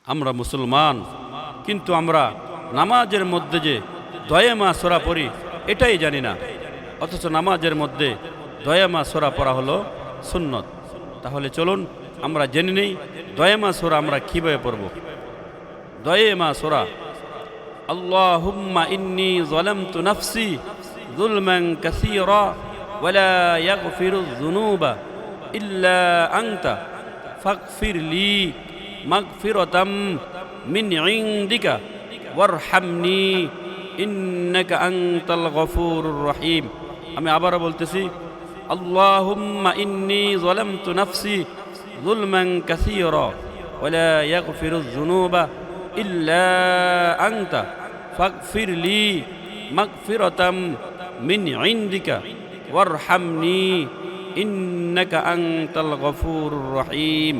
আমরা মুসলমান, কিন্তু আমরা নামাজের মধ্যে যে দয়ামা সূরা পড়ি এটাই জানি না, অথচ নামাজের মধ্যে দয়ামা সূরা পড়া হলো সুন্নত। তাহলে চলুন আমরা জেনে নেই দয়ামা সূরা আমরা কীভাবে পড়ব। দয়ামা সূরা: আল্লাহুম্মা ইন্নী যালামতু নাফসি যুলমান কাসীরা ওয়ালা ইয়াগফিরুয যুনুবা ইল্লা আনতা ফাগফিরলি মাগফিরাতাম মিন ইনদিকা ওয়ারহামনি ইন্নাকা আনতাল গফুরুর রহিম। আমি আবারও বলতেছি, আল্লাহুম্মা ইন্নী যালামতু নাফসি যুলমান কাসীরা ওয়ালা ইয়াগফিরুয যুনুবা ইল্লা আনতা ফাগফিরলি মাগফিরাতাম মিন ইনদিকা ওয়ারহামনি ইন্নাকা আনতাল গফুরুর রহিম।